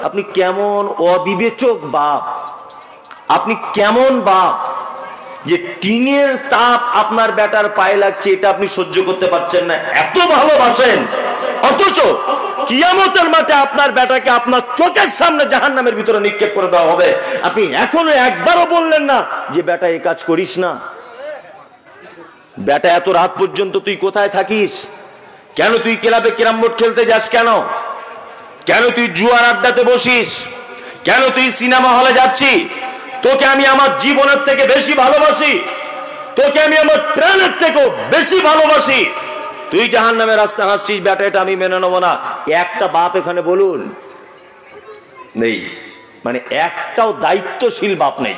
আপনি কেমন অবিবেচক বাপ, আপনি কেমন বাপ যে টিনের তাপ আপনার বেটার পায়ে লাগছে এটা আপনি সহ্য করতে পারছেন না, এত ভালোবাসেন, অথচ কিয়ামতের মাঠে আপনার বেটাকে আপনার চোখের সামনে জাহান্নামের ভিতরে নিক্ষেপ করে দেওয়া হবে, আপনি এখনো একবারও বললেন না যে বেটা এই কাজ করিস না। বেটা এত রাত পর্যন্ত তুই কোথায় থাকিস? কেন তুই ক্লাবে ক্যারাম বোর্ড খেলতে যাস? কেন কেন তুই জুয়ার আড্ডাতে বসিস? কেন তুই সিনেমা হলে যাচ্ছি? তোকে আমি আমার জীবনের থেকে বেশি ভালোবাসি, তোকে আমি আমার প্রাণের থেকেও বেশি ভালোবাসি, তুই জাহান্নামের রাস্তা হাসছিস, বেটা এটা আমি মেনে নেবো না। একটা বাপ এখানে বলুন নেই, মানে একটাও দায়িত্বশীল বাপ নেই।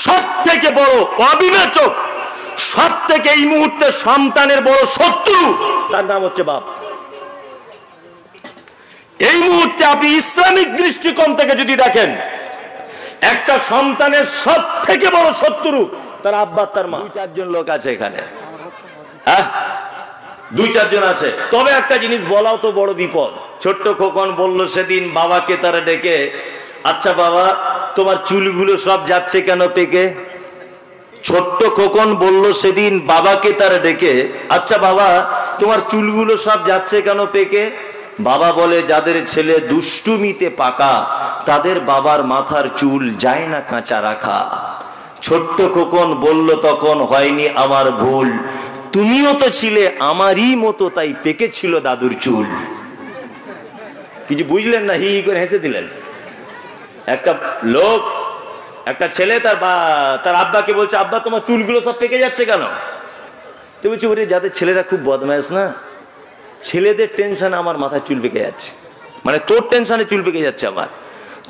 সব থেকে বড় অবিবেচক, সব থেকে এই মুহূর্তে সন্তানের বড় শত্রু, তার নাম হচ্ছে বাপ। এই মুহূর্তে আপনি ইসলামিক দৃষ্টিকোণ থেকে যদি দেখেন, একটা সন্তানের সব থেকে বড় শত্রু তার আব্বা, তার মা। 2-4 লোক আছে এখানে, হ্যাঁ 2-4 জন আছে। তবে একটা জিনিস বলাও তো বড় বিপদ। ছোট্ট খোকন বলল সেদিন বাবাকে তারা ডেকে, আচ্ছা বাবা তোমার চুলগুলো সব যাচ্ছে কেন পেকে? ছোট্ট খোকন বলল সেদিন বাবাকে তারা ডেকে, আচ্ছা বাবা তোমার চুলগুলো সব যাচ্ছে কেন পেকে? বাবা বলে, যাদের ছেলে দুষ্টুমিতে পাকা তাদের বাবার মাথার চুল যায় না কাঁচা রাখা। ছোট্ট খোকন বলল তখন, হয়নি আমার ভুল, তুমিও তো ছিলে আমারই মতো, তাই পেকেছিল দাদুর চুল। কিছু বুঝলেন না, হি হি করে হেসে দিলেন। একটা লোক, একটা ছেলে তার আব্বাকে বলছে, আব্বা তোমার চুলগুলো সব পেকে যাচ্ছে কেন? তো বলছি, ওরে যাদের ছেলেরা খুব বদমাইশ না, ছেলেদের টেনশনে আমার মাথায় চুল পেকে যাচ্ছে, মানে তোর টেনশনে চুল পেকে যাচ্ছে আমার।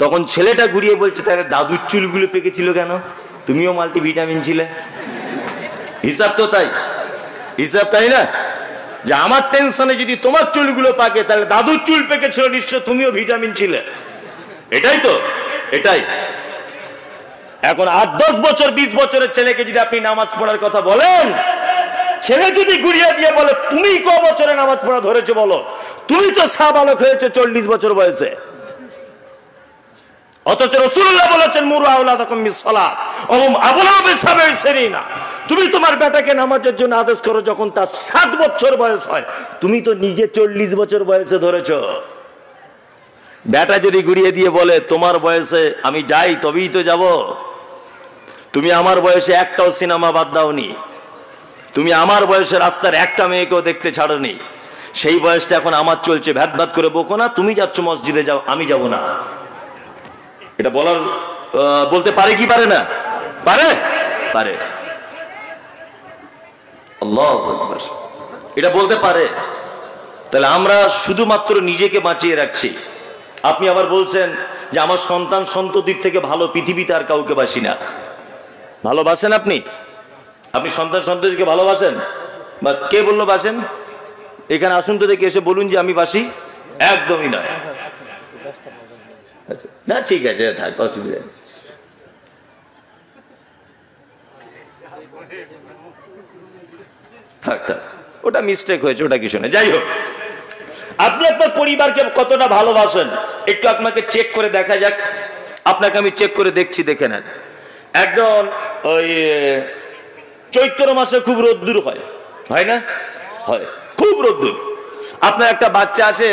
তখন ছেলেটা ঘুরিয়ে বলছে, তাহলে দাদুর চুলগুলো পেকেছিল কেন? তুমিও মাল্টিভিটামিন ছিলে। হিসাব তো তাই, হিসাব তাই না, যে আমার টেনশনে যদি তোমার চুলগুলো পাকে তাহলে দাদুর চুল পেকেছিল, নিশ্চয় তুমিও ভিটামিন ছিলে। এটাই তো, এটাই। এখন 8-10 বছর 20 বছরের ছেলেকে যদি আপনি নামাজ পড়ার কথা বলেন, ছেলে যদি ঘুরিয়ে দিয়ে বলে, তুমি ক বছরে নামাজ পড়া ধরেছো বলো? তুমি তো সাবালক হয়েছে 40 বছর বয়সে। অথচ রাসূলুল্লাহ বলেছেন, মুরু আওলাদাকুম বিসসালাত ওয়া হুম আবলাউ বিসাবঈ সিনিনা। তুমি তোমার বেটাকে নামাজের জন্য আদেশ করো যখন তার 7 বছর বয়স হয়, তুমি তো নিজে 40 বছর বয়সে ধরেছো। বেটা যদি ঘুরিয়ে দিয়ে বলে, তোমার বয়সে আমি যাই তবেই তো যাব, তুমি আমার বয়সে একটাও সিনেমা বাদ দাওনি, তুমি আমার বয়সে রাস্তার একটা মেয়েকেও দেখতে ছাড়োনি, সেই বয়সটা এখন আমার চলছে, ভ্যাট ভ্যাট করে বকো না, তুমি যাচ্ছ মসজিদে, যাও, আমি যাব না। এটা বলার বলতে পারে কি পারে না? পারে, পারে। আল্লাহু আকবার, এটা বলতে পারে। তাহলে আমরা শুধুমাত্র নিজেকে বাঁচিয়ে রাখছি। আপনি আবার বলছেন যে আমার সন্তান সন্ততির থেকে ভালো পৃথিবীতে আর কাউকে বাসি না। ভালোবাসেন আপনি? আপনি সন্তান সন্ততিকে ভালোবাসেন? বা কে বললো বাসেন? এখানে আসুন তো দেখে, এসে বলুন যে আমি বাসি। একদমই নয়। না ঠিক আছে, থাক, অসুবিধা নেই। থাক থাক, ওটা মিস্টেক হয়েছে, ওটা কিছু না। যাই হোক, আপনি আপনার পরিবারকে কতটা ভালোবাসেন একটু আপনাকে চেক করে দেখা যাক। আপনাকে আমি চেক করে দেখছি, দেখে নেন। একজন ওই চৈত্র মাসে খুব রোদ্দুর হয়, হয় না? হয়, খুব রোদ্দুর। আপনার একটা বাচ্চা আছে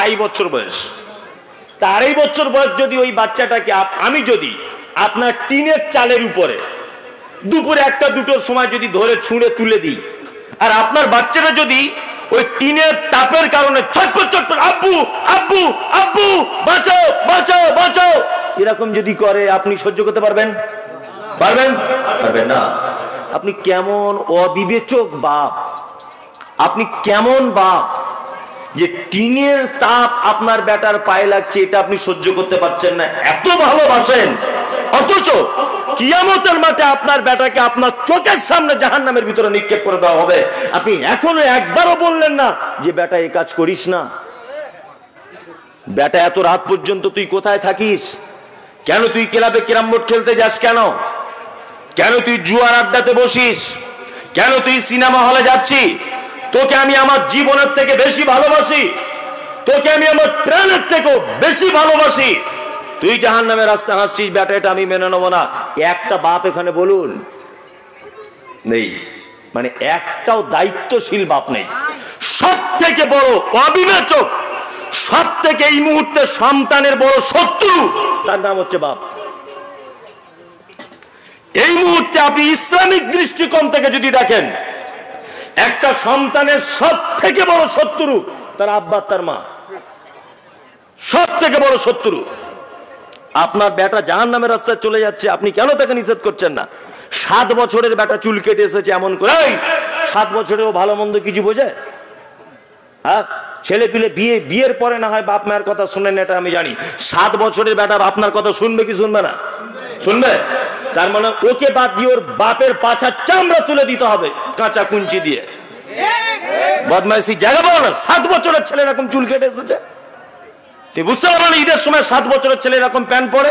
2.5 বছর বয়স, তা 2.5 বছর বয়স যদি ওই বাচ্চাটাকে আমি যদি আপনার টিনের চালের উপরে দুপুরে 1-2টোর সময় যদি ধরে ছুঁড়ে তুলে দিই, আর আপনার বাচ্চাটা যদি ওই টিনের তাপের কারণে ছটফট ছটফট, আব্বু আব্বু আব্বু বাঁচাও বাঁচাও বাঁচাও এরকম যদি করে, আপনি সহ্য করতে পারবেন? পারবেন? পারবেন না। আপনি কেমন অবিবেচক বাপ, আপনি কেমন বাপ যে টিনের তাপ আপনার বেটার পায়ে লাগছে এটা আপনি সহ্য করতে পারছেন না, এত ভালোবাসেন, অথচ কিয়ামতের মাঠে আপনার বেটাকে আপনার চোখের সামনে জাহান্নামের ভিতরে নিক্ষেপ করে দেওয়া হবে, আপনি এখনো একবারও বললেন না যে বেটা এই কাজ করিস না। বেটা এত রাত পর্যন্ত তুই কোথায় থাকিস? কেন তুই ক্লাবে ক্যারাম বোর্ড খেলতে যাস? কেন কেন তুই জুয়ার আড্ডাতে বসিস? কেন তুই সিনেমা হলে যাচ্ছি? তোকে আমি আমার জীবনের থেকে বেশি ভালোবাসি, তোকে আমি আমার প্রাণের থেকেও বেশি ভালোবাসি, তুই জাহান্নামের রাস্তা হাসছিস বেটা, এটা আমি মেনে নেবো না। একটা বাপ এখানে বলুন নেই, মানে একটাও দায়িত্বশীল বাপ নেই। সব থেকে বড় অবিবেচক, সব থেকে এই মুহূর্তে সন্তানের বড় শত্রু, তার নাম হচ্ছে বাপ। এই মুহূর্তে আপনি ইসলামিক দৃষ্টিকোণ থেকে যদি দেখেন, একটা সন্তানের সব থেকে বড় শত্রু তার আব্বা, তার মা, সব থেকে বড় শত্রু। আপনার বেটা জাহান্নামের রাস্তায় চলে যাচ্ছে, আপনি কেন তাকে নিষেধ করছেন না? 7 বছরের বেটা চুল কেটে এসেছে এমন করে, 7 বছরেও ভালো মন্দ কিছু বোঝে? হ্যাঁ, ছেলে পিলে বিয়ের পরে না হয় বাপ মায়ের কথা শুনেন, এটা আমি জানি। 7 বছরের বেটা আপনার কথা শুনবে কি শুনবে না? শুনবে। তার মানে ওকে বাদ দিয়ে ওর বাপের পাছার চামড়া তুলে দিতে হবে কাঁচা কুঞ্চি দিয়ে। বদমাইশি জায়গা পাবো না। 7 বছরের ছেলে এরকম চুল কেটে এসেছে, তুই বুঝতে পারবো না? ঈদের সময় 7 বছরের ছেলে এরকম প্যান্ট পরে,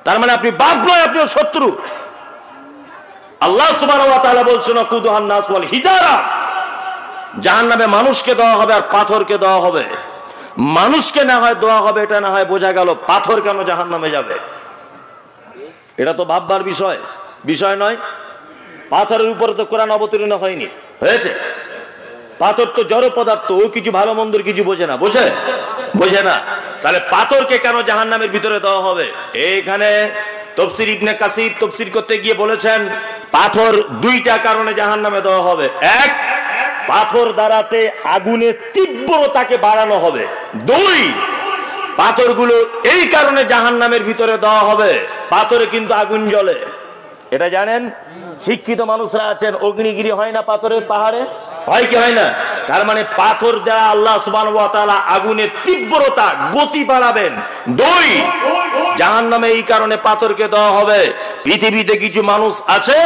তার মানে আপনি বাপ নয়, আপনি শত্রু। আল্লাহ সুবহানাহু ওয়া তাআলা বলছেন কুদুহান নাস ওয়াল হিজারা, জাহান্নামে মানুষকে দেওয়া হবে আর পাথরকে দেওয়া হবে। মানুষকে না হয় দেওয়া হবে, এটা না হয় বোঝা গেল, পাথর কেন জাহান্নামে যাবে? এটা তো ভাববার বিষয় নয়। পাথরের উপরে তো কোরআন অবতীর্ণ হয়নি, হয়েছে? পাথর তো জড় পদার্থ, ও কিছু ভালো মন্দের কিছু বোঝে না, বোঝে না। তাহলে পাথরকে কেন জাহান্নামের ভিতরে দেওয়া হবে? এইখানে তাফসীর ইবনে কাসির তাফসীর করতে গিয়ে বলেছেন পাথর 2টা কারণে জাহান্নামে দেওয়া হবে। এক, পাথর দ্বারাতে আগুনের তীব্রতাকে বাড়ানো হবে। 2, পাথরগুলো এই কারণে জাহান্নামের ভিতরে দেওয়া হবে, পাথরে কিন্তু আগুন জ্বলে, এটা জানেন? শিক্ষিত মানুষরা আছেন, অগ্নিগিরি হয় না পাথরের পাহাড়ে? হয় কি হয় না? তার মানে পাথর দ্বারা আল্লাহ সুবহানাহু ওয়া তাআলা আগুনের তীব্রতা, গতি বাড়াবেন। 2, জাহান্নামে এই কারণে পাথরকে দেওয়া হবে। পৃথিবীতে কিছু মানুষ আছে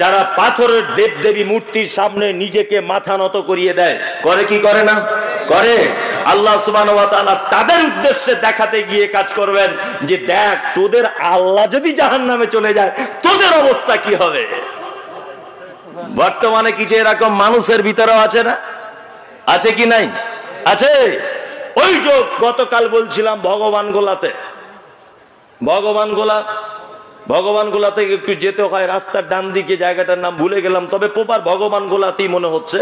যারা পাথরের দেবদেবী মূর্তির সামনে নিজেকে মাথা নত করিয়ে দেয়, করে কি করে না? করে। আল্লাহ সুবহানাহু ওয়া তাআলা তাদের উদ্দেশ্যে দেখাতে গিয়ে কাজ করবেন যে দেখ, তোদের আল্লাহ যদি জাহান্নামে চলে যায় তোদের অবস্থা কি হবে। বর্তমানে কিছু এরকম মানুষের ভিতরেও আছে না? আছে কি নাই? আছে। ওই যে গতকাল বলছিলাম ভগবান গোলা থেকে একটু যেতে হয়, রাস্তার ডান দিকে, জায়গাটার নাম ভুলে গেলাম, তবে প্রপার ভগবান গোলাতেই মনে হচ্ছে।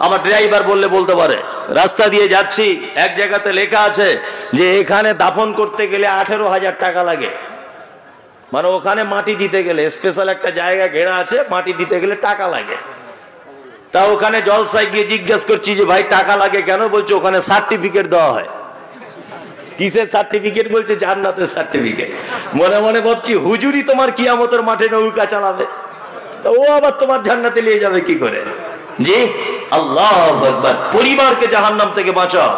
আমার ড্রাইভার বললে বলতে পারে। রাস্তা দিয়ে যাচ্ছি, এক জায়গাতে লেখা আছে যে এখানে দাফন করতে গেলে 18,000 টাকা লাগে। মানে ওখানে মাটি দিতে গেলে স্পেশাল একটা জায়গা ঘেরা আছে, মাটি দিতে গেলে টাকা লাগে। তা ওখানে জলসায় গিয়ে জিজ্ঞেস করছি যে ভাই টাকা লাগে কেন? বলছে ওখানে সার্টিফিকেট দেওয়া হয়। কিসের সার্টিফিকেট? বলছে জান্নাতের সার্টিফিকেট। মনে মনে ভাবছি হুজুরি তোমার কিয়ামতের মাঠে নৌকা চালাবে, তা ও আবার তোমার জান্নাতে নিয়ে যাবে কি করে? জি, আল্লাহু আকবার। পরিবারকে জাহান্নাম থেকে বাঁচাও।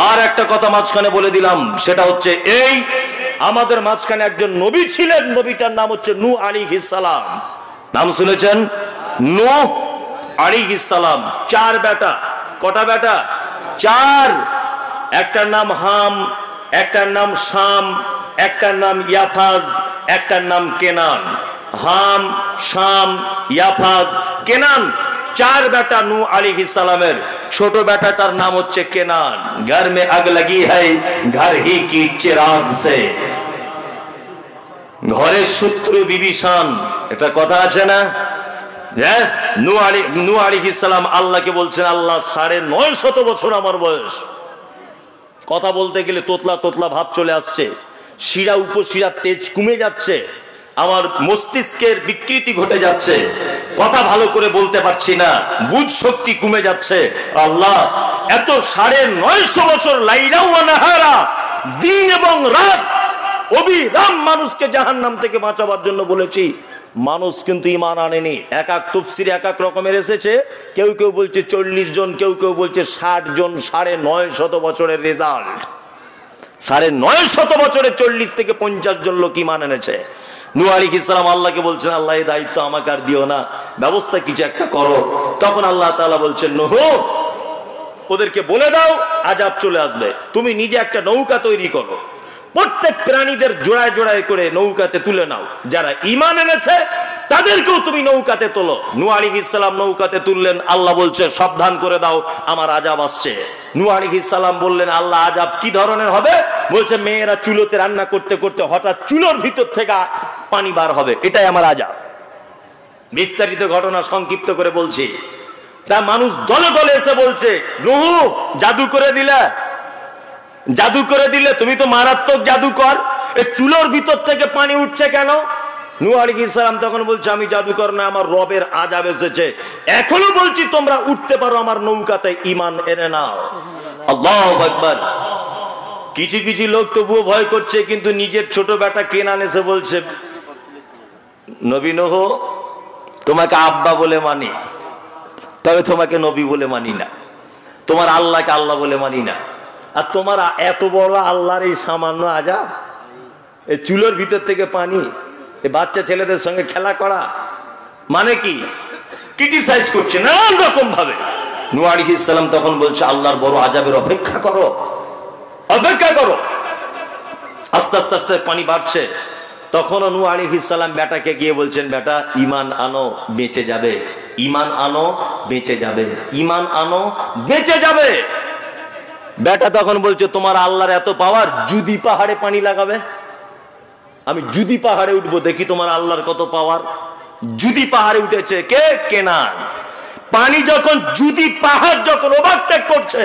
আর একটা কথা মাঝখানে বলে দিলাম, সেটা হচ্ছে এই, আমাদের মাঝখানে একজন নবী ছিলেন, নবীটার নাম হচ্ছে নূহ আলাইহিস সালাম। নাম শুনেছেন? নূহ আলাইহিস সালাম। 4 বেটা। কটা বেটা? 4। একটার নাম হাম, একটার নাম শাম, একটার নাম ইয়াফাজ, একটার নাম কেনান। হাম, শাম, ইয়াফাজ, কেনান, 4 বেটা নূহ আলাইহিস সালামের। ছোট বেটাটার নাম হচ্ছে কেনান। ঘর মে আগ লাগি হ্যায় ঘর হি কি চিরাগ সে, ঘরের শত্রু বিভীষণ, এটা কথা আছে না? হ্যাঁ, নূহ আলাইহিস সালাম আল্লাহকে বলছেন, আল্লাহ 950 বছর আমার বয়স, কথা বলতে গেলে তোতলা তোতলা ভাব চলে আসছে, শিরা উপশিরার তেজ কমে যাচ্ছে, আমার মস্তিষ্কের বিকৃতি ঘটে যাচ্ছে, কথা ভালো করে বলতে পারছি না, বুঝ শক্তি কমে যাচ্ছে। আল্লাহ, এত 950 বছর লাইলা ওয়া নাহারা, দিন এবং রাত অবিরাম মানুষকে জাহান্নাম থেকে বাঁচাবার জন্য বলেছি, মানুষ কিন্তু ঈমান আনেনি। এক এক তাফসীরে এক এক রকমের এসেছে, কেউ কেউ বলছে 40 জন, কেউ কেউ বলছে 60 জন। 950 বছরের রেজাল্ট, 950 বছরে 40 থেকে 50 জন লোক ঈমান এনেছে। নূহ আলাইহিস সালাম আল্লাহকে বলছেন, আল্লাহ এই দায়িত্ব আমাকে আর দিও না, ব্যবস্থা কিছু একটা করো। তখন আল্লাহ তাআলা বলছেন, নূহ ওদেরকে বলে দাও আযাব চলে আসবে, তুমি নিজে একটা নৌকা তৈরি করো, প্রত্যেক প্রাণীদের জোড়ায় জোড়ায় করে নৌকাতে তুলে নাও, যারা ঈমান এনেছে তাদেরকেও তুমি নৌকাতে তোলো। নূহ আলাইহিস সালাম নৌকাতে তুললেন, আল্লাহ বলছে সাবধান করে দাও, আমার আযাব আসছে। নূহ আলাইহিস সালাম বললেন, আল্লাহ আযাব কি ধরনের হবে? বলছে মেয়েরা চুলোতে রান্না করতে করতে হঠাৎ চুলোর ভিতর থেকে পানি বার হবে, এটাই আমার আযাব। বিস্তারিত ঘটনা সংক্ষিপ্ত করে বলছি। তা মানুষ দলে দলে এসে বলছে, নূহ জাদু করে দিলে, জাদু করে দিলে, তুমি তো মারাত্মক জাদুকর, এই চুলোর ভিতর থেকে পানি উঠছে কেন? নূহ আলাইহিস সালাম তখন বলছে, আমি জাদুকর না, আমার রবের আযাব এসেছে। এখনো বলছি তোমরা উঠতে পারো আমার নৌকাতে, ঈমান এনে নাও। আল্লাহু আকবার। কিছু কিছু লোক তবুও ভয় করছে, কিন্তু নিজের ছোট বেটা কেনান এসে বলছে, নবী নূহ তোমাকে আব্বা বলে মানি, তবে তোমাকে নবী বলে মানি না, তোমার আল্লাহকে আল্লাহ বলে মানি না। আর তোমার এত বড় আল্লাহর এই সামান্য আযাব, এই চুলোর ভিতর থেকে পানি, এই বাচ্চা ছেলেদের সঙ্গে খেলা করা মানে কি? ক্রিটিসাইজ করছে নানান রকম ভাবে। নূহ আলাইহিস সালাম তখন বলছে, আল্লাহর বড় আযাবের অপেক্ষা করো, অপেক্ষা করো। আস্তে আস্তে আস্তে পানি বাড়ছে। তখনও নূহ আলাইহিস সালাম বেটাকে গিয়ে বলছেন, বেটা ঈমান আনো, বেঁচে যাবে, ঈমান আনো, বেঁচে যাবে, ঈমান আনো, বেঁচে যাবে। বেটা তখন বলছে, তোমার আল্লাহর এত পাওয়ার, যদি পাহাড়ে পানি লাগাবে, আমি যদি পাহাড়ে উঠবো, দেখি তোমার আল্লাহর কত পাওয়ার। যদি পাহাড়ে উঠেছে কে? কেনান। পানি যখন যদি পাহাড় যখন ওভারটেক করছে,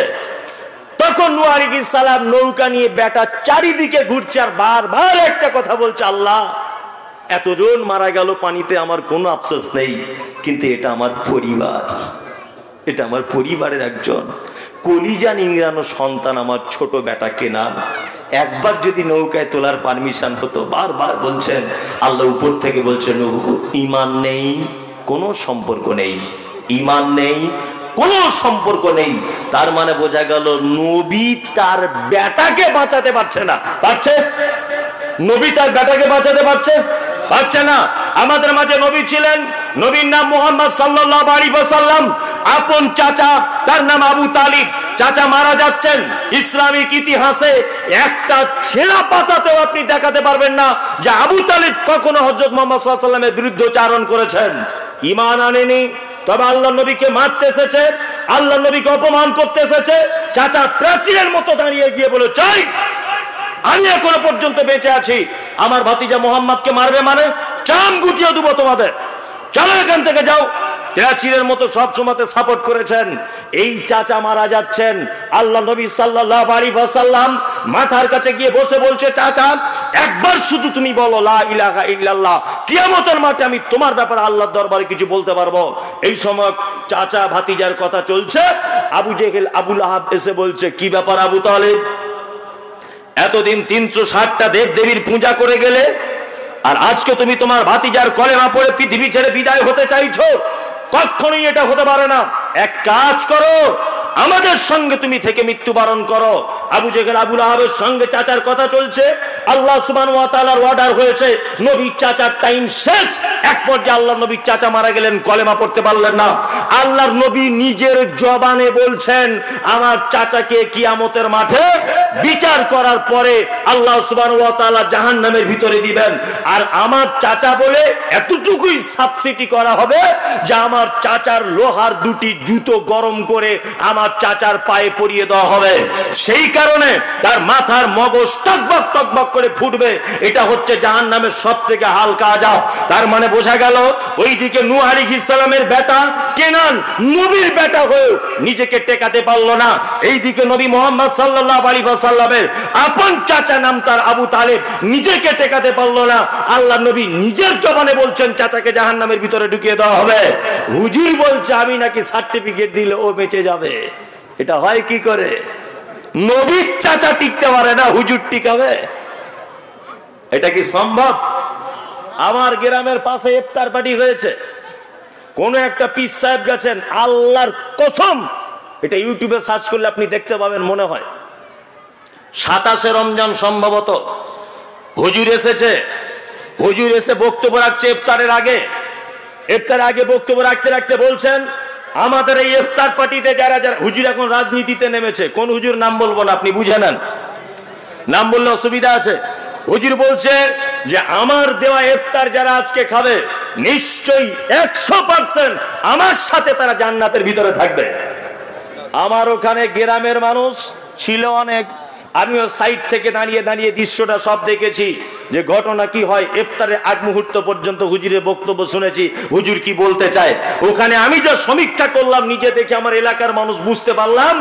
তখন নূহ আলাইহিস সালাম নৌকা নিয়ে বেটা চারিদিকে ঘুরছে, আর বারবার একটা কথা বলছে, আল্লাহ এতজন মারা গেল পানিতে, আমার কোনো আফসোস নেই, কিন্তু এটা আমার পরিবার, এটা আমার পরিবারের একজন কলিজা নিংড়ানো সন্তান, আমার ছোট বেটা কেনান। একবার যদি নৌকায় তোলার পারমিশন হতো। বারবার বলছেন, আল্লাহ উপর থেকে বলছেন, ঈমান নেই, কোনো সম্পর্ক নেই, ঈমান নেই, কোনো সম্পর্ক নেই। তার মানে বোঝা গেল নবী তার বেটাকে বাঁচাতে পারছে না। পারছে? নবী তার বেটাকে বাঁচাতে পারছে? পারছে না। আমাদের মাঝে নবী ছিলেন, নবীর নাম মুহাম্মদ সাল্লাল্লাহু আলাইহি ওয়াসাল্লাম। আপন চাচা, তার নাম আবু তালিব। চাচা মারা যাচ্ছেন। ইসলামিক ইতিহাসে একটা ছেঁড়া পাতাতেও আপনি দেখাতে পারবেন না যে আবু তালিব কখনো হযরত মুহাম্মদ সাল্লাল্লাহু আলাইহি ওয়াসাল্লামের বিরুদ্ধচারণ করেছেন। ঈমান আনেনি, তবে আল্লাহ নবীকে মারতে এসেছে, আল্লাহ নবীকে অপমান করতে এসেছে। চাচা প্রাচীরের মতো দাঁড়িয়ে গিয়ে বলে, চাই আমি এখনো পর্যন্ত বেঁচে আছি, আমার ভাতিজা মুহাম্মদকে মারবে মানে চাম গুটিয়ে দেবো তোমাদের, চলো এখান থেকে যাও। প্রাচীরের মতো সব সময়তে সাপোর্ট করেছেন। এই চাচা মারা যাচ্ছেন, আল্লাহ নবী সাল্লাল্লাহু আলাইহি ওয়াসাল্লাম মাথার কাছে গিয়ে বসে বলছে, চাচা একবার শুধু তুমি বলো লা ইলাহা ইল্লাল্লাহ, কিয়ামতের মাঠে আমি তোমার ব্যাপারে আল্লাহর দরবারে কিছু বলতে পারবো। এই সময় চাচা ভাতিজার কথা চলছে। আবু জেহেল, আবু লাহাব এসে বলছে, কি ব্যাপার আবু তালিব, এতদিন 360টা দেব দেবীর পূজা করে গেলে, আর আজকে তুমি তোমার ভাতিজার কলেমা পড়ে পৃথিবী ছেড়ে বিদায় হতে চাইছো? কখনোই এটা হতে পারে না। এক কাজ করো, আমাদের সঙ্গে তুমি থেকে মৃত্যুবরণ করো। আবু জেহেল, আবু লাহাবের সঙ্গে চাচার কথা চলছে। আল্লাহ সুবহানাহু ওয়া তাআলার অর্ডার হয়েছে, নবীর চাচার টাইম শেষ। এক পর্যায়ে আল্লাহ নবীর চাচা মারা গেলেন, কলেমা পড়তে পারলেন না। আল্লাহর নবী নিজের জবানে বলছেন, আমার চাচাকে কিয়ামতের মাঠে বিচার করার পরে আল্লাহ সুবহানাহু ওয়া তাআলা জাহান্নামের ভিতরে দিবেন। আর আমার চাচা বলে এতটুকুই সাবসিডি করা হবে যে আমার চাচার লোহার দুটি জুতো গরম করে আমার চাচার পায়ে পরিয়ে দেওয়া হবে। সেই কারণে তার মাথার মগজ টকবক টকবক করে ফুটবে। এটা হচ্ছে জাহান্নামের সবথেকে হালকা আযাব। তার মানে বোঝা গেল, ওইদিকে নূহ আলাইহিস সালামের বেটা কেনান নবীর বেটা হয়ে নিজেকে টেকাতে পারলো না। এইদিকে নবী মুহাম্মদ সাল্লাল্লাহু আলাইহি ওয়াসাল্লামের আপন চাচা নাম তার আবু তালিব, নিজেকে টেকাতে পারলো না। আল্লাহ নবী নিজের জবানে বলছেন চাচাকে জাহান্নামের ভিতরে ঢুকিয়ে দেওয়া হবে। হুজুর বলছে আমি নাকি সার্টিফিকেট দিলে ও বেঁচে যাবে। এটা হয় কি করে? নবীর চাচা টিকতে পারে না, হুজুর টিকাবে? এটা কি সম্ভব? আমার গ্রামের পাশে ইফতার পার্টি হয়েছে, কোন একটা পীর সাহেব গেছেন, আল্লাহর কসম, এটা ইউটিউবে সার্চ করলে আপনি দেখতে পাবেন, মনে হয় 27 রমজান সম্ভবত হুজুর এসেছে। হুজুর এসে বক্তব্য রাখছে ইফতারের আগে। ইফতারের আগে বক্তব্য রাখতে রাখতে বলছেন, আমাদের এই ইফতার পার্টিতে যারা যারা, হুজুর এখন রাজনীতিতে নেমেছে, কোন হুজুর নাম বলবো না, আপনি বুঝে নেন, নাম বললে অসুবিধা আছে। হুজুর বলছে যে আমার দেওয়া ইফতার যারা আজকে খাবে, নিশ্চয়ই 100% আমার সাথে তারা জান্নাতের ভিতরে থাকবে। আমার ওখানে গ্রামের মানুষ ছিল অনেক, আমিও সাইড থেকে দাঁড়িয়ে দাঁড়িয়ে দৃশ্যটা সব দেখেছি যে ঘটনা কি হয়। ইফতারের আগ মুহূর্ত পর্যন্ত হুজুরের বক্তব্য শুনেছি, হুজুর কি বলতে চায়। ওখানে আমি যা সমীক্ষা করলাম নিজে দেখে আমার এলাকার মানুষ বুঝতে পারলাম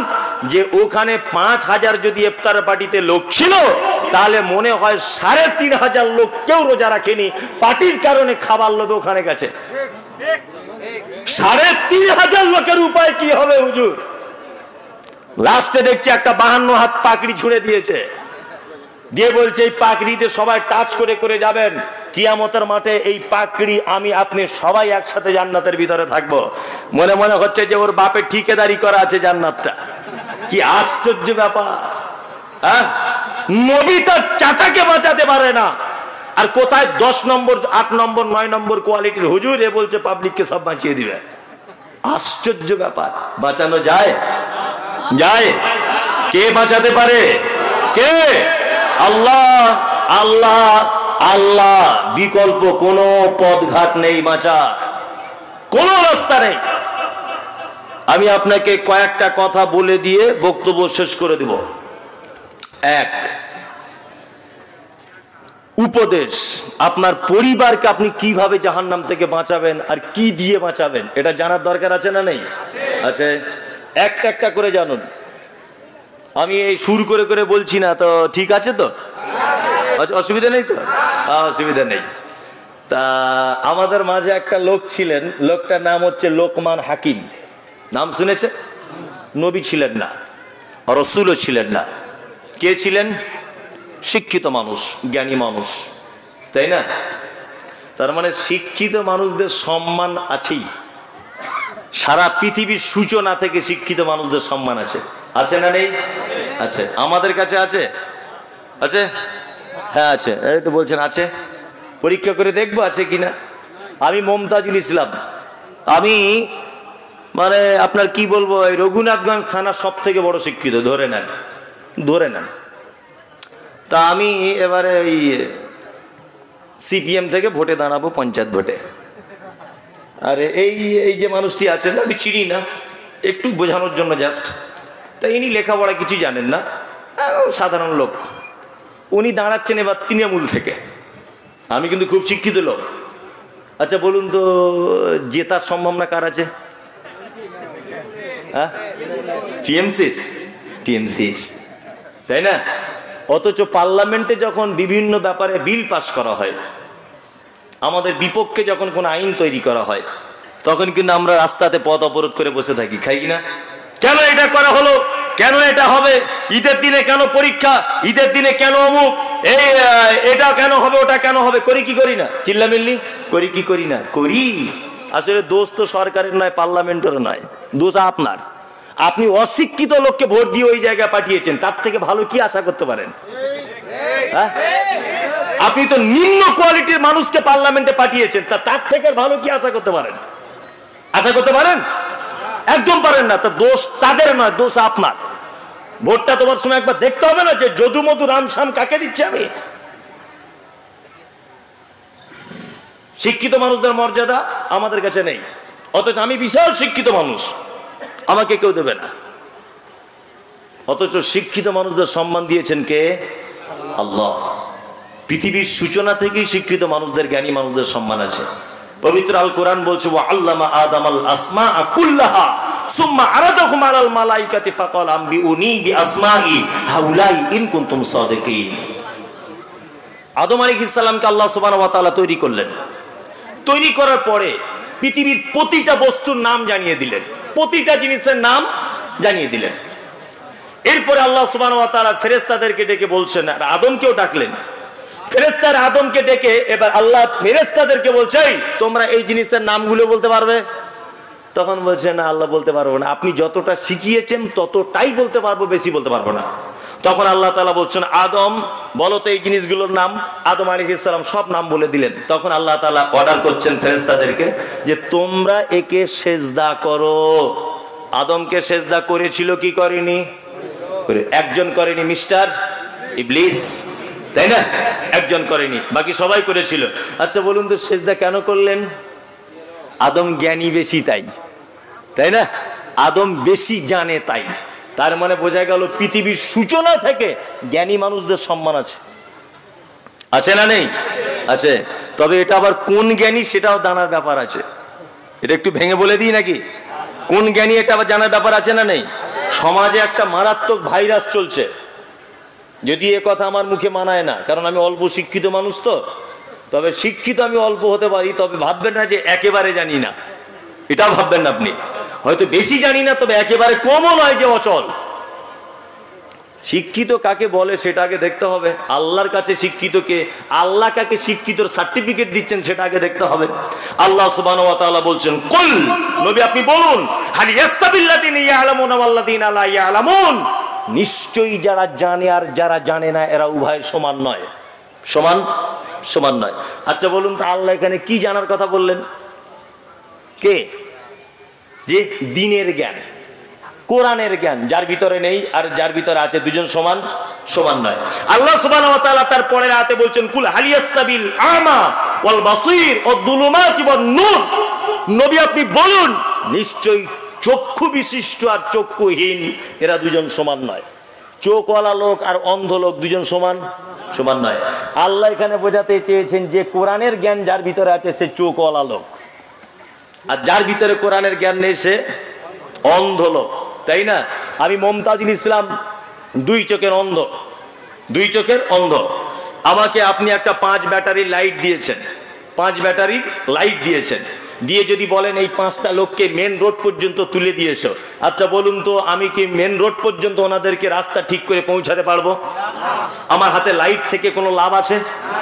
যে ওখানে 5000 যদি ইফতার পার্টিতে লোক ছিল তাহলে মনে হয় 3500 লোক কেউ রোজা রাখেনি, পার্টির কারণে খাবার লোভে ওখানে গেছে। 3500 লোকের উপায় কি হবে হুজুর? লাস্টে দেখছি একটা 52 হাত পাকড়ি ছুঁড়ে দিয়েছে, দিয়ে বলছে এই পাকড়িতে সবাই টাচ করে করে যাবেন, কিয়ামতের মাঠে এই পাকড়ি আমি আপনি সবাই একসাথে জান্নাতের ভিতরে থাকবো। মনে মনে হচ্ছে যে ওর বাপের ঠিকাদারি করা আছে জান্নাতটা। কি আশ্চর্য ব্যাপার! হ্যাঁ, নবী তার চাচাকে বাঁচাতে পারে না, আর কোথায় 10 নম্বর 8 নম্বর 9 নম্বর কোয়ালিটির হুজুর এ বলছে পাবলিককে সব বাঁচিয়ে দিবে। আশ্চর্য ব্যাপার। বাঁচানো যায়? যায়। কে বাঁচাতে পারে? কে? আল্লাহ, আল্লাহ, আল্লাহ। বিকল্প কোনো পথঘাট নেই, বাঁচা কোনো রাস্তা নেই। আমি আপনাকে কয়েকটা কথা বলে দিয়ে বক্তব্য শেষ করে দেব। এক, উপদেশ, আপনার পরিবারকে আপনি কিভাবে জাহান্নাম থেকে বাঁচাবেন আর কি দিয়ে বাঁচাবেন এটা জানার দরকার আছে না নেই? আছে। একটা একটা করে জানুন। আমি এই সুর করে করে বলছি না তো, ঠিক আছে তো? অসুবিধা নেই তো? অসুবিধা নেই। তা আমাদের মাঝে একটা লোক ছিলেন, লোকটার নাম হচ্ছে লোকমান হাকিম। নাম শুনেছে? নবী ছিলেন না, রাসূলও ছিলেন না। কে ছিলেন? শিক্ষিত মানুষ, জ্ঞানী মানুষ, তাই না? তার মানে শিক্ষিত মানুষদের সম্মান আছেই। সারা পৃথিবীর সূচনা থেকে শিক্ষিত মানুষদের সম্মান আছে, আছে না নেই? আছে। আমাদের কাছে আছে? আছে? হ্যাঁ আছে। এই তো বলছেন আছে, পরীক্ষা করে দেখবো আছে কিনা। আমি মমতাজুল ইসলাম, আমি মানে আপনার কি বলবো, এই রঘুনাথগঞ্জ থানার সব থেকে বড় শিক্ষিত ধরে নেন, ধরে নেন। তা আমি এবারে ওই সিপিএম থেকে ভোটে দাঁড়াবো, পঞ্চায়েত ভোটে। আরে এই এই যে মানুষটি আছেন আমি চিনি না, একটু বোঝানোর জন্য জাস্ট। তা ইনি লেখাপড়া কিছু জানেন না, সাধারণ লোক। উনি দাঁড়াচ্ছেন এবার তৃণমূল থেকে, আমি কিন্তু খুব শিক্ষিত লোক। আচ্ছা বলুন তো, জেতার সম্ভাবনা কার আছে? হ্যাঁ, টিএমসির। টিএমসির, তাই না? অথচ পার্লামেন্টে যখন বিভিন্ন ব্যাপারে বিল পাস করা হয়, আমাদের বিপক্ষে যখন কোনো আইন তৈরি করা হয়, তখন কিন্তু আমরা রাস্তাতে পথ অবরোধ করে বসে থাকি, খাই কিনা? কেন এটা করা হলো, কেন এটা হবে, ঈদের দিনে কেন পরীক্ষা, ঈদের দিনে কেন অমুক, এই এটা কেন হবে, ওটা কেন হবে, করি কি করি না? চিল্লামিল্লি করি কি করি না? করি। আসলে দোষ তো সরকারের নয়, পার্লামেন্টেরও নয়, দোষ আপনার। আপনি অশিক্ষিত লোককে ভোট দিয়ে ওই জায়গায় পাঠিয়েছেন, তার থেকে ভালো কি আশা করতে পারেন? হ্যাঁ, আপনি তো নিম্ন কোয়ালিটির মানুষকে পার্লামেন্টে পাঠিয়েছেন, তার থেকে ভালো কি আশা করতে পারেন? আশা করতে পারেন? একদম পারেন না। তা দোষ তাদের নয়, দোষ আপনার। ভোটটা তোমার সময় একবার দেখতে হবে না যে যদু মধু রামশ্যাম কাকে দিচ্ছে আমি? শিক্ষিত মানুষদের মর্যাদা আমাদের কাছে নেই, অথচ আমি বিশাল শিক্ষিত মানুষ, আমাকে কেউ দেবে না। অথচ শিক্ষিত মানুষদের সম্মান দিয়েছেন কে? আল্লাহ। পৃথিবীর সূচনা থেকেই শিক্ষিত মানুষদের, জ্ঞানী মানুষদের সম্মান আছে। পবিত্র আল কোরআন বলছে ওয়া আল্লামা আদামাল আসমাআ কুল্লাহা সুম্মা আরাদাহুম আলাল মালাইকাতি ফাকাল আম্বিউনি বিআসমাই হাউলাই ইন কুনতুম সাদিকিন। আদম আলাইহিস সালামকে আল্লাহ সুবহানাহু ওয়া তাআলা তৈরি করলেন। তৈরি করার পরে পৃথিবীর প্রতিটা বস্তুর নাম জানিয়ে দিলেন, প্রতিটা জিনিসের নাম জানিয়ে দিলেন। এরপরে আল্লাহ সুবহানাহু ওয়া তাআলা ফেরেশতাদেরকে ডেকে বলছেন, আর আদমকেও ডাকলেন। ফেরেশতার আদমকে ডেকে এবার আল্লাহ ফেরেশতাদেরকে বলছে, তোমরা এই জিনিসের নামগুলো বলতে পারবে? তখন বলছে না, আল্লাহ বলতে পারবো না, আপনি যতটা শিখিয়েছেন ততটাই বলতে পারবো, বেশি বলতে পারবো না। তখন আল্লাহ তাআলা বলছেন, আদম বলো তো এই জিনিসগুলোর নাম। আদম আলাইহিস সালাম সব নাম বলে দিলেন। তখন আল্লাহ তাআলা অর্ডার করছেন ফেরেশতাদেরকে যে তোমরা একে সেজদা করো। আদমকে সেজদা করেছিল কি করেনি? একজন করেনি, মিস্টার ইবলিস। তাই না? একজন করেনি, বাকি সবাই করেছিল। আচ্ছা বলুন তো সেজদা কেন করলেন? আদম জ্ঞানী বেশি তাই, তাই না? আদম বেশি জানে তাই। তার মানে বোঝা গেল পৃথিবীর সূচনা থেকে জ্ঞানী মানুষদের সম্মান আছে, আছে না নেই? আছে। তবে এটা আবার কোন জ্ঞানী সেটাও জানার ব্যাপার আছে। এটা একটু ভেঙে বলে দিই নাকি? কোন জ্ঞানী এটা আবার জানার ব্যাপার আছে না নেই? সমাজে একটা মারাত্মক ভাইরাস চলছে, যদি এ কথা আমার মুখে মানায় না, কারণ আমি অল্প শিক্ষিত মানুষ তো। তবে শিক্ষিত আমি অল্প হতে পারি, তবে ভাববেন না যে একেবারে জানি না, এটাও ভাববেন না আপনি। হয়তো বেশি জানি না, তবে একেবারে কমও নয় যে অচল। শিক্ষিত কাকে বলে সেটা আগে দেখতে হবে। আল্লাহর কাছে শিক্ষিত কে, আল্লাহ কাকে শিক্ষিতর সার্টিফিকেট দিচ্ছেন সেটা আগে দেখতে হবে। আল্লাহ সুবহানাহু ওয়া তাআলা বলছেন, কুল, নবী আপনি বলুন, হাল ইয়াস্তাবিল্লাযিনা ইয়ালামুনা ওয়াল্লাযিনা লা ইয়ালামুন, নিশ্চয়ই যারা জানে আর যারা জানে না এরা উভয় সমান নয়, সমান সমান নয়। আচ্ছা বলুন তো আল্লাহ এখানে কি জানার কথা বললেন? কে? যে দ্বীনের জ্ঞান, কোরআনের জ্ঞান যার ভিতরে নেই আর যার ভিতরে আছে, দুজন সমান সমান নয়। আল্লাহ সুবহানাহু ওয়া তাআলা তার পরের আয়াতে বলছেন, কুল হাল ইয়াস্তাবিল আমা ওয়াল বাসীর ওয়াদ-দুলুমাতি ওয়ান-নূর, নবী আপনি বলুন নিশ্চয়ই চক্ষু বিশিষ্ট আর চক্ষুহীন এরা দুজন সমান নয়। চোখওয়ালা লোক আর অন্ধ লোক দুজন সমান সমান নয়। আল্লাহ এখানে বোঝাতে চেয়েছেন যে কোরআনের জ্ঞান যার ভিতরে আছে সে চোখওয়ালা লোক, আর যার ভিতরে কোরআনের জ্ঞান নেই সে অন্ধ লোক, তাই না? আমি মমতাজুল ইসলাম, দুই চোখের অন্ধ, দুই চোখের অন্ধ। আমাকে আপনি একটা 5 ব্যাটারি লাইট দিয়েছেন, 5 ব্যাটারি লাইট দিয়েছেন, দিয়ে যদি বলেন এই 5টা লোককে মেন রোড পর্যন্ত তুলে দিয়েছো, আচ্ছা বলুন তো আমি কি মেন রোড পর্যন্ত ওনাদেরকে রাস্তা ঠিক করে পৌঁছাতে পারবো? আমার হাতে লাইট থেকে কোনো লাভ আছে?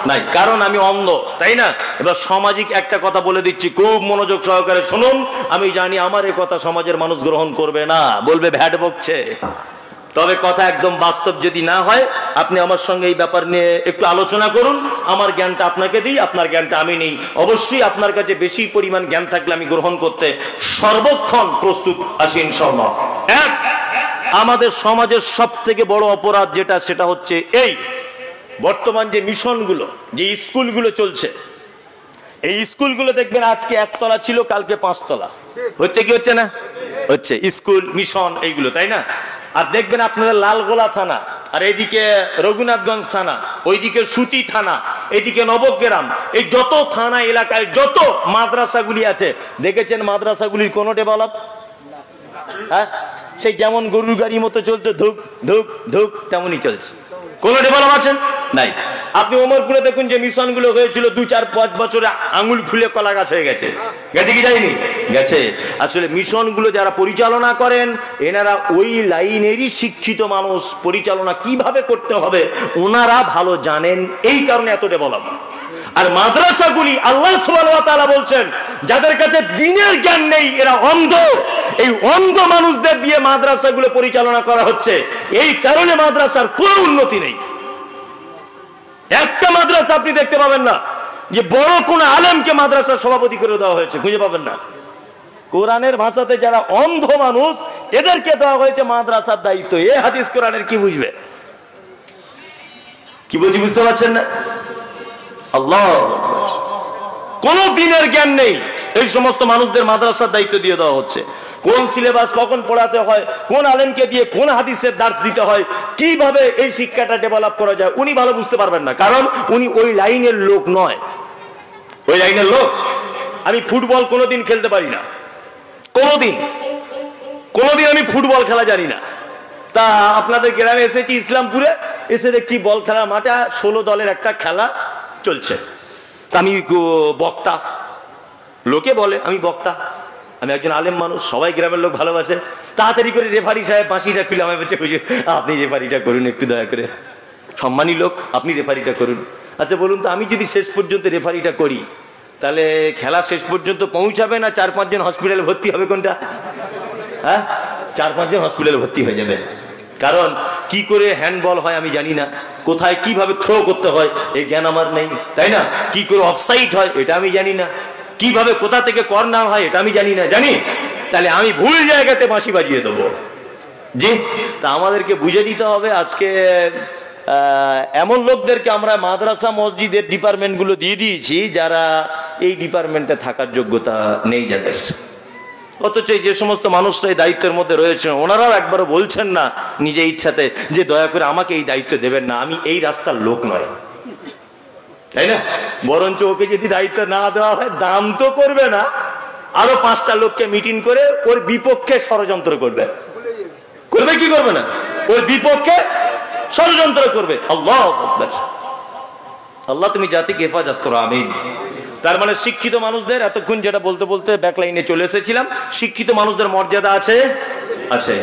নাই, কারণ আমি অন্ধ, তাই না? এবার সামাজিক একটা কথা বলে দিচ্ছি, খুব মনোযোগ সহকারে শুনুন। আমি জানি আমার এই কথা সমাজের মানুষ গ্রহণ করবে না, বলবে ভ্যাট বকছে। তবে কথা একদম বাস্তব যদি না হয়, আপনি আমার সঙ্গে এই ব্যাপার নিয়ে একটু আলোচনা করুন। আমার জ্ঞানটা আপনাকে দিই, আপনার জ্ঞানটা আমি নেই। অবশ্যই আপনার কাছে বেশি পরিমাণ জ্ঞান থাকলে আমি গ্রহণ করতে সর্বক্ষণ প্রস্তুত আছি ইনশাআল্লাহ। এক, আমাদের সমাজের সব থেকে বড় অপরাধ যেটা, সেটা হচ্ছে এই বর্তমান যে মিশনগুলো, যে স্কুলগুলো চলছে, এই স্কুলগুলো দেখবেন আজকে 1 তলা ছিল, কালকে 5 তলা হচ্ছে। কি হচ্ছে না? হচ্ছে। স্কুল মিশন এইগুলো, তাই না? আর দেখবেন আপনাদের লালগোলা থানা, আর এইদিকে রঘুনাথগঞ্জ থানা, ওইদিকে সুতি থানা, এইদিকে নবগ্রাম, এই যত থানা এলাকায় যত মাদ্রাসাগুলি আছে, দেখেছেন মাদ্রাসাগুলির কোনো ডেভেলপ? হ্যাঁ, সেই যেমন গরুর গাড়ির মতো চলছে, ধুক ধুক ধুক, তেমনই চলছে। কোন ডেভেলপ আছে? নাই। আপনি ওমরপুরে দেখুন যে মিশনগুলো হয়েছিল 2-4-5 বছরে আঙুল ফুলে কলা গাছ হয়ে গেছে। গেছে কি যায়নি? গেছে। আসলে মিশনগুলো যারা পরিচালনা করেন এনারা ওই লাইনেরই শিক্ষিত মানুষ, পরিচালনা কিভাবে করতে হবে ওনারা ভালো জানেন, এই কারণে এত ডেভেলপ। আর মাদ্রাসাগুলি আল্লাহ সুবহানাহু ওয়া তাআলা বলছেন যাদের কাছে দ্বীনের জ্ঞান নেই এরা অন্ধ। এই অন্ধ মানুষদের দিয়ে মাদ্রাসাগুলো পরিচালনা করা হচ্ছে, এই কারণে মাদ্রাসার কোনো উন্নতি নেই। একটা মাদ্রাসা আপনি দেখতে পাবেন না যে বড় কোন আলেমকে মাদ্রাসার সভাপতি করে দেওয়া হয়েছে, খুঁজে পাবেন না। কোরআনের ভাষাতে যারা অন্ধ মানুষ এদেরকে দেওয়া হয়েছে মাদ্রাসার দায়িত্ব। এ হাদিস কোরআনের কি বুঝবে? কি বলছি বুঝতে পারছেন না? আল্লাহ, কোন দিনের জ্ঞান নেই, এই সমস্ত মানুষদের মাদ্রাসার দায়িত্ব দিয়ে দেওয়া হচ্ছে। কোন সিলেবাস কখন পড়াতে হয়, কোন আলেমকে দিয়ে কোন হাদিসের দার্স দিতে হয়, কিভাবে এই শিক্ষাটা ডেভেলপ করা যায় উনি ভালো বুঝতে পারবেন না, কারণ উনি ওই লাইনের লোক নয়। ওই লাইনের লোক। আমি ফুটবল কোনোদিন খেলতে পারি না, কোনোদিন আমি ফুটবল খেলা জানি না। তা আপনাদের গ্রামে এসেছি ইসলামপুরে, এসে দেখছি বল খেলার মাঠে 16 দলের একটা খেলা চলছে। তা আমি বক্তা, লোকে বলে আমি বক্তা, আমি একজন আলেম মানুষ, সবাই গ্রামের লোক ভালোবাসে। তাড়াতাড়ি করে রেফারি সাহেব বাঁশিটা খুলে আমার বলছে আপনি রেফারিটা করুন একটু দয়া করে, সম্মানী লোক, আপনি রেফারিটা করুন। আচ্ছা বলুন তো আমি যদি শেষ পর্যন্ত রেফারিটা করি তাহলে খেলা শেষ পর্যন্ত পৌঁছাবে না 4-5 জন হসপিটালে ভর্তি হবে? কোনটা? হ্যাঁ, 4-5 জন হসপিটালে ভর্তি হয়ে যাবে। কারণ কি করে হ্যান্ডবল হয় আমি জানি না, কোথায় কিভাবে থ্রো করতে হয় এই জ্ঞান আমার নেই, তাই না? কি করে অফসাইড হয় এটা আমি জানি না, কিভাবে কোথা থেকে কর্নার হয় এটা আমি জানি না। জানি তাহলে আমি ভুল জায়গাতে বাঁশি বাজিয়ে দেবো। জি, তা আমাদেরকে বুঝে নিতে হবে। আজকে এমন লোকদেরকে আমরা মাদ্রাসা মসজিদের ডিপার্টমেন্টগুলো দিয়ে দিয়েছি যারা এই ডিপার্টমেন্টে থাকার যোগ্যতা নেই যাদের। অথচ যে সমস্ত মানুষরা এই দায়িত্বের মধ্যে রয়েছেন ওনারাও একবারও বলছেন না নিজে ইচ্ছাতে যে দয়া করে আমাকে এই দায়িত্ব দেবেন না, আমি এই রাস্তার লোক নয়, তাই না? বরঞ্চ ওকে যদি দায়িত্ব না দেওয়া হয় দাম তো করবে না, আরো 5টা লোককে মিটিং করে ওর বিপক্ষে ষড়যন্ত্র করবে। করবে কি করবে না? ওর বিপক্ষে ষড়যন্ত্র করবে। আল্লাহু আকবার। আল্লাহ তুমি জাতিকে হেফাজত করো, আমিন। তার মানে শিক্ষিত মানুষদের, এতক্ষণ যেটা বলতে বলতে ব্যাকলাইনে চলে এসেছিলাম, শিক্ষিত মানুষদের মর্যাদা আছে আছে।